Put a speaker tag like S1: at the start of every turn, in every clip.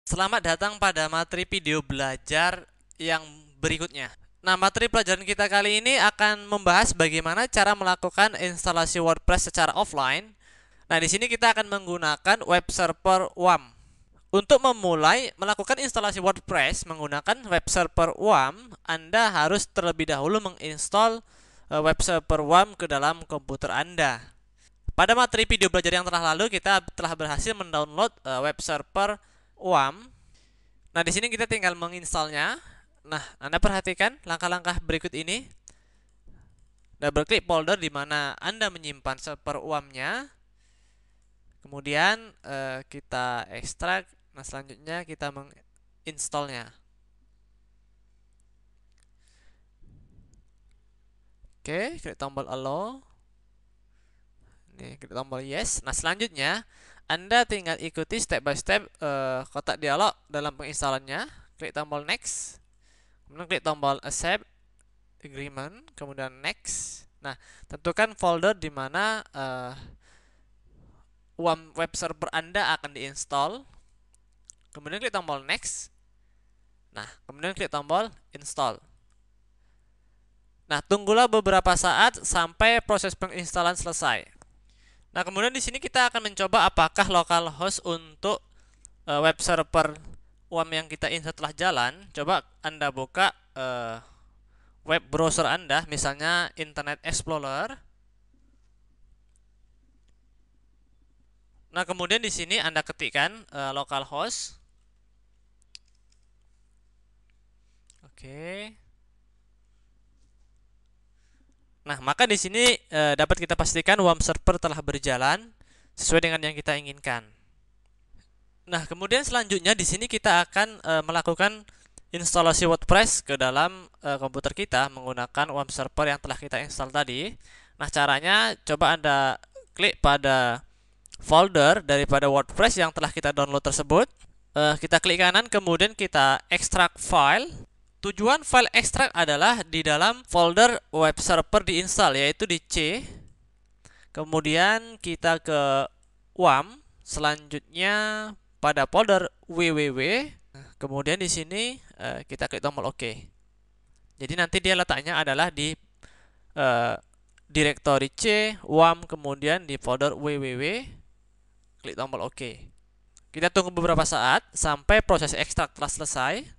S1: Selamat datang pada materi video belajar yang berikutnya. Nah, materi pelajaran kita kali ini akan membahas bagaimana cara melakukan instalasi WordPress secara offline. Nah, di sini kita akan menggunakan web server WAM. Untuk memulai melakukan instalasi WordPress menggunakan web server WAM, Anda harus terlebih dahulu menginstal web server WAM ke dalam komputer Anda. Pada materi video belajar yang telah lalu, kita telah berhasil mendownload web server WAM. Nah, di sini kita tinggal menginstalnya. Nah, Anda perhatikan langkah-langkah berikut ini. Double klik folder di mana Anda menyimpan server WAM-nya. Kemudian kita ekstrak. Nah, selanjutnya kita menginstalnya. Oke, klik tombol allow. Nih, klik tombol yes. Nah, selanjutnya Anda tinggal ikuti step by step kotak dialog dalam penginstalannya. Klik tombol next. Kemudian klik tombol accept agreement, kemudian next. Nah, tentukan folder di mana WAM web server Anda akan diinstal. Kemudian klik tombol next. Nah, kemudian klik tombol install. Nah, tunggulah beberapa saat sampai proses penginstalan selesai. Nah, kemudian di sini kita akan mencoba apakah localhost untuk web server WAM yang kita install telah jalan. Coba Anda buka web browser Anda, misalnya Internet Explorer. Nah, kemudian di sini Anda ketikkan localhost. Oke. Nah, maka di sini dapat kita pastikan WAM server telah berjalan sesuai dengan yang kita inginkan. Nah, kemudian selanjutnya di sini kita akan melakukan instalasi WordPress ke dalam komputer kita menggunakan WAM server yang telah kita install tadi. Nah, caranya coba Anda klik pada folder daripada WordPress yang telah kita download tersebut. Kita klik kanan, kemudian kita ekstrak file. Tujuan file ekstrak adalah di dalam folder web server diinstal, yaitu di C. Kemudian kita ke WAM, selanjutnya pada folder www. Kemudian di sini kita klik tombol OK. Jadi nanti dia letaknya adalah di direktori C, WAM, kemudian di folder www. Klik tombol OK. Kita tunggu beberapa saat sampai proses ekstrak telah selesai.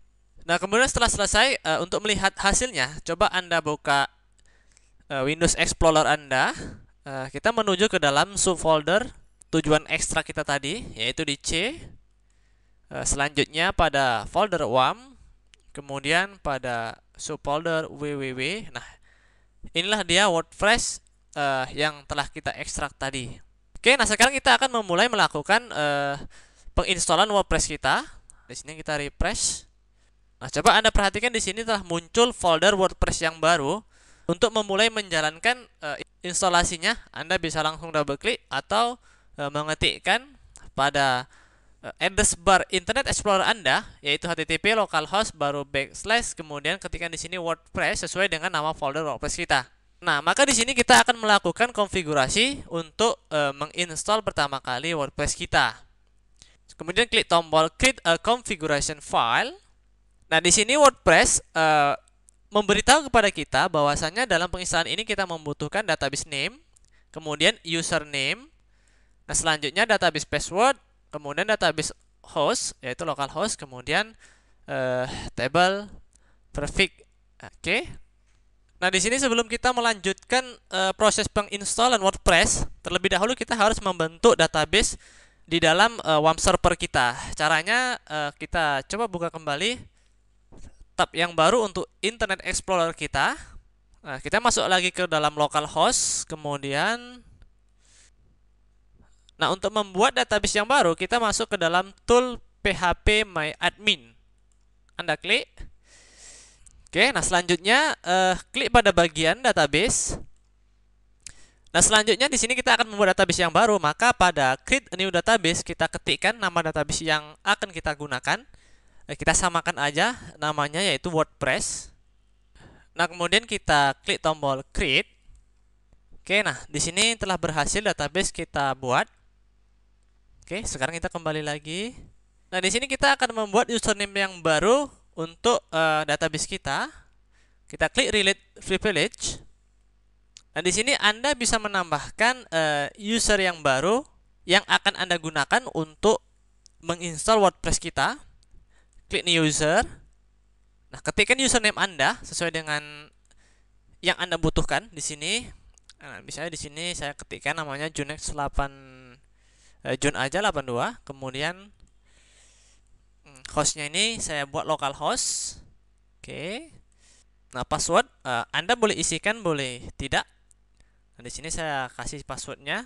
S1: Nah, kemudian setelah selesai, untuk melihat hasilnya, coba Anda buka Windows Explorer Anda. Kita menuju ke dalam subfolder tujuan ekstrak kita tadi, yaitu di C. Selanjutnya pada folder WAM, kemudian pada subfolder www. Nah, inilah dia WordPress yang telah kita ekstrak tadi. Oke, nah sekarang kita akan memulai melakukan penginstalan WordPress kita. Di sini kita refresh. Nah, coba Anda perhatikan di sini telah muncul folder WordPress yang baru. Untuk memulai menjalankan instalasinya, Anda bisa langsung double klik atau mengetikkan pada address bar Internet Explorer Anda, yaitu http localhost baru backslash kemudian ketikkan di sini WordPress sesuai dengan nama folder WordPress kita. Nah, maka di sini kita akan melakukan konfigurasi untuk menginstal pertama kali WordPress kita. Kemudian klik tombol create a configuration file. Nah, di sini WordPress memberitahu kepada kita bahwasanya dalam penginstalan ini kita membutuhkan database name, kemudian username. Nah, selanjutnya database password, kemudian database host yaitu localhost, kemudian table prefix. Oke. Nah, di sini sebelum kita melanjutkan proses penginstalan WordPress, terlebih dahulu kita harus membentuk database di dalam WAM server kita. Caranya kita coba buka kembali tab yang baru untuk Internet Explorer kita. Nah, kita masuk lagi ke dalam localhost, kemudian untuk membuat database yang baru, kita masuk ke dalam tool PHP My Admin. Anda klik. Oke, nah selanjutnya klik pada bagian database. Nah, selanjutnya di sini kita akan membuat database yang baru, maka pada create a new database kita ketikkan nama database yang akan kita gunakan. Kita samakan aja namanya, yaitu WordPress. Nah, kemudian kita klik tombol create. Oke, nah di sini telah berhasil database kita buat. Oke, sekarang kita kembali lagi. Nah, di sini kita akan membuat username yang baru untuk database kita. Kita klik Relate Privilege. Nah, di sini Anda bisa menambahkan user yang baru yang akan Anda gunakan untuk menginstal WordPress kita. Klik New User. Nah, ketikkan username Anda sesuai dengan yang Anda butuhkan di sini. Nah, misalnya di sini saya ketikkan namanya Junex 8 Jun aja 82. Kemudian hostnya ini saya buat localhost. Oke. Nah, password Anda boleh isikan, boleh tidak. Nah, di sini saya kasih passwordnya,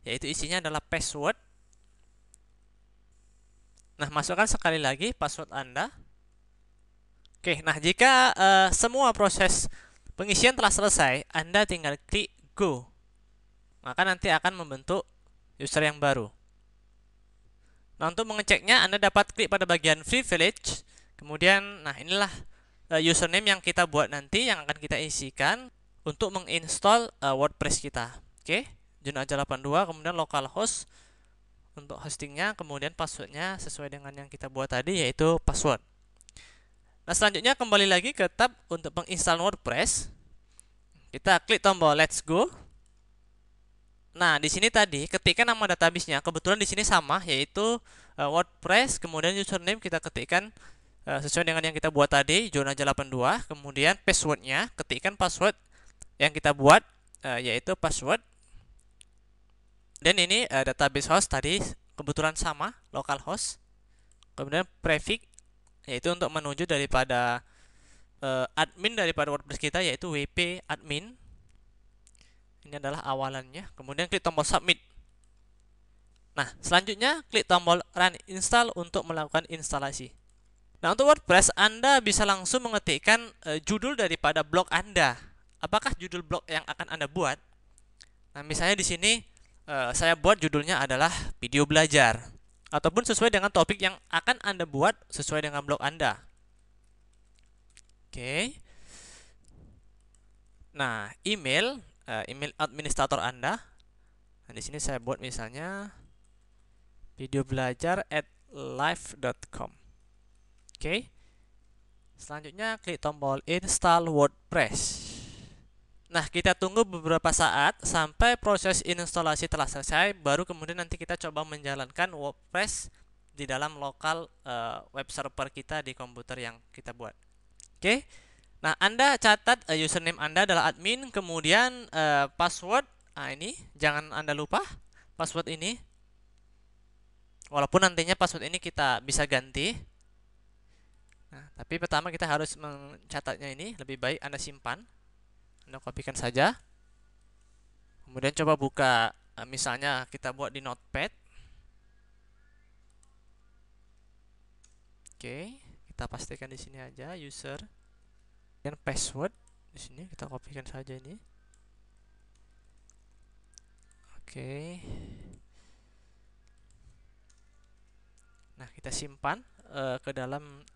S1: yaitu isinya adalah password. Nah, masukkan sekali lagi password Anda. Oke, nah jika semua proses pengisian telah selesai, Anda tinggal klik Go. Maka nanti akan membentuk user yang baru. Nah, untuk mengeceknya, Anda dapat klik pada bagian Privilege. Kemudian, nah inilah username yang kita buat nanti, yang akan kita isikan untuk menginstall WordPress kita. Oke, junaja82, kemudian localhost untuk hostingnya, kemudian passwordnya sesuai dengan yang kita buat tadi, yaitu password. Nah, selanjutnya kembali lagi ke tab untuk menginstal WordPress. Kita klik tombol Let's Go. Nah, di sini tadi ketikkan nama database-nya, kebetulan di sini sama, yaitu WordPress, kemudian username kita ketikkan sesuai dengan yang kita buat tadi, junaja82, kemudian passwordnya, ketikkan password yang kita buat, yaitu password. Dan ini database host tadi kebetulan sama, localhost. Kemudian prefix, yaitu untuk menuju daripada admin daripada WordPress kita, yaitu wp admin. Ini adalah awalannya. Kemudian klik tombol submit. Nah, selanjutnya klik tombol run install untuk melakukan instalasi. Nah, untuk WordPress Anda bisa langsung mengetikkan judul daripada blog Anda. Apakah judul blog yang akan Anda buat? Nah, misalnya di sini saya buat judulnya adalah video belajar, ataupun sesuai dengan topik yang akan Anda buat sesuai dengan blog Anda. Oke. Nah, email administrator Anda. Nah, di sini saya buat misalnya videobelajar@live.com. Oke. Selanjutnya klik tombol install WordPress. Nah, kita tunggu beberapa saat sampai proses instalasi telah selesai, baru kemudian nanti kita coba menjalankan WordPress di dalam lokal web server kita di komputer yang kita buat. Oke. Nah, Anda catat username Anda adalah admin, kemudian password. Nah, ini jangan Anda lupa password ini. Walaupun nantinya password ini kita bisa ganti. Nah, tapi pertama kita harus mencatatnya ini, lebih baik Anda simpan. Anda kopikan saja. Kemudian coba buka, misalnya kita buat di Notepad. Oke, kita pastikan di sini aja user dan password. Di sini kita kopikan saja ini. Oke. Nah, kita simpan ke dalam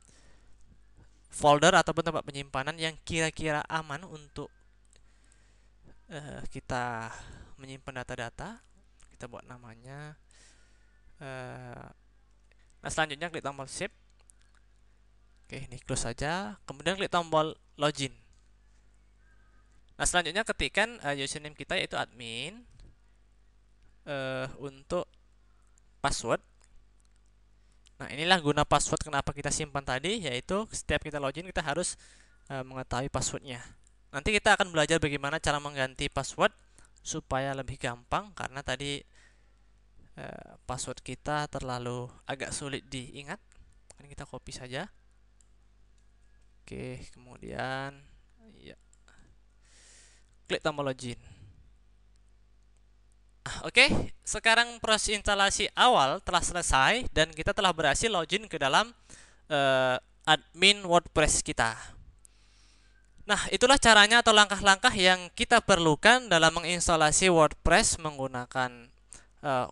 S1: folder ataupun tempat penyimpanan yang kira-kira aman untuk kita menyimpan data-data. Kita buat namanya. Nah, selanjutnya klik tombol save. Oke, ini close saja. Kemudian klik tombol login. Nah, selanjutnya ketikkan username kita yaitu admin. Untuk password. Nah, inilah guna password kenapa kita simpan tadi, yaitu setiap kita login kita harus mengetahui passwordnya. Nanti kita akan belajar bagaimana cara mengganti password supaya lebih gampang, karena tadi password kita terlalu agak sulit diingat. Ini kita copy saja. Oke, kemudian ya, klik tombol login. Oke, sekarang proses instalasi awal telah selesai dan kita telah berhasil login ke dalam admin WordPress kita. Nah, itulah caranya atau langkah-langkah yang kita perlukan dalam menginstalasi WordPress menggunakan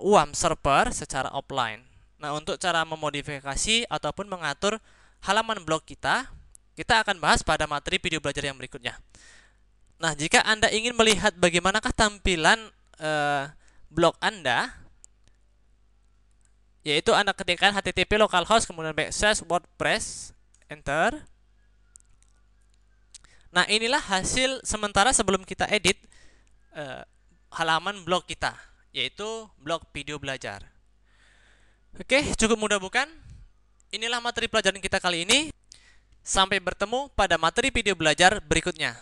S1: UAM server secara offline. Nah, untuk cara memodifikasi ataupun mengatur halaman blog kita akan bahas pada materi video belajar yang berikutnya. Nah, jika Anda ingin melihat bagaimanakah tampilan blog Anda, yaitu Anda ketikkan http localhost kemudian /wordpress, enter. Nah, inilah hasil sementara sebelum kita edit halaman blog kita, yaitu blog video belajar. Oke, cukup mudah bukan? Inilah materi pelajaran kita kali ini. Sampai bertemu pada materi video belajar berikutnya.